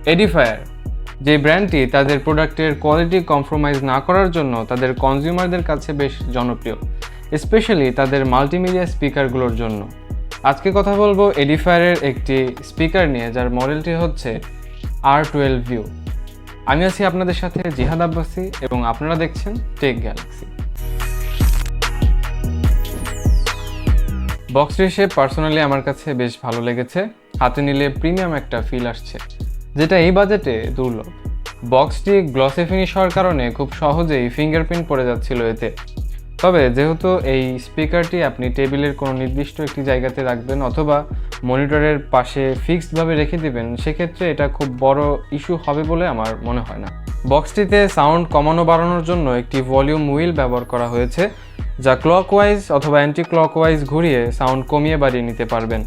Edifier, যে ব্র্যান্ডটি তাদের প্রোডাক্টের কোয়ালিটি কম্প্রোমাইজ না করার জন্য তাদের কনজিউমারদের কাছে বেশ জনপ্রিয়, স্পেশালি তাদের মাল্টিমিডিয়া স্পিকারগুলোর জন্য। আজকে কথা বলবো এডিফায়ারের একটি স্পিকার নিয়ে, যার মডেলটি হচ্ছে R12 View। আমি আছি আপনাদের সাথে জিহাদ আব্বাসী এবং আপনারা দেখছেন টেক গ্যালাক্সি। বক্সটি শেপ পার্সোনালি আমার কাছে বেশ ভালো লেগেছে। হাতে নিলে প্রিমিয়াম একটা ফিল আসছে, যেটা এই বাজেটে দুর্লভ। বক্সটি গ্লসি ফিনিশ হওয়ার কারণে খুব সহজেই ফিঙ্গারপ্রিন্ট পড়ে যাচ্ছিল এতে। তবে যেহেতু এই স্পিকারটি আপনি টেবিলের কোনো নির্দিষ্ট একটি জায়গাতে রাখবেন অথবা মনিটরের পাশে ফিক্সডভাবে রেখে দিবেন, সেক্ষেত্রে এটা খুব বড় ইস্যু হবে বলে আমার মনে হয় না। বক্সটিতে সাউন্ড কমানো বাড়ানোর জন্য একটি ভলিউম হুইল ব্যবহার করা হয়েছে, যা ক্লকওয়াইজ অথবা অ্যান্টি ক্লকওয়াইজ ঘুরিয়ে সাউন্ড কমিয়ে বাড়িয়ে নিতে পারবেন।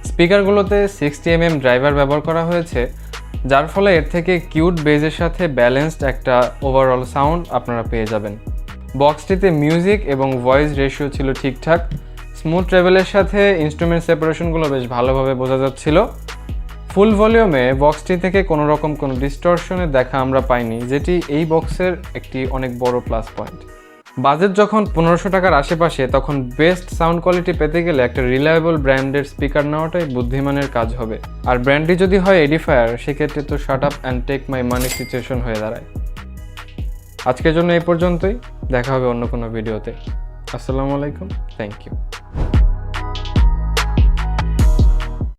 স্পিকারগুলোতে 60mm ড্রাইভার ব্যবহার করা হয়েছে, যার ফলে এর থেকে কিউট বেজের সাথে ব্যালেন্সড একটা ওভারঅল সাউন্ড আপনারা পেয়ে যাবেন। বক্সটিতে মিউজিক এবং ভয়েস রেশিও ছিল ঠিকঠাক। স্মুথ ট্রেভেলের সাথে ইনস্ট্রুমেন্ট সেপারেশনগুলো বেশ ভালোভাবে বোঝা যাচ্ছিল। ফুল ভলিউমে বক্সটি থেকে কোনো রকম কোনো ডিস্টরশনের দেখা আমরা পাইনি, যেটি এই বক্সের একটি অনেক বড় প্লাস পয়েন্ট। বাজেট যখন 1500 টাকার আশেপাশে, তখন বেস্ট সাউন্ড কোয়ালিটি পেতে গেলে একটা রিলায়েবল ব্র্যান্ডের স্পিকার নেওয়াটাই বুদ্ধিমানের কাজ হবে। আর ব্র্যান্ডটি যদি হয় এডিফায়ার, সেক্ষেত্রে তো shut up and take my money situation হয়ে দাঁড়ায়। আজকের জন্য এই পর্যন্তই, দেখা হবে অন্য কোনো ভিডিওতে। আসসালামু আলাইকুম, থ্যাংক ইউ।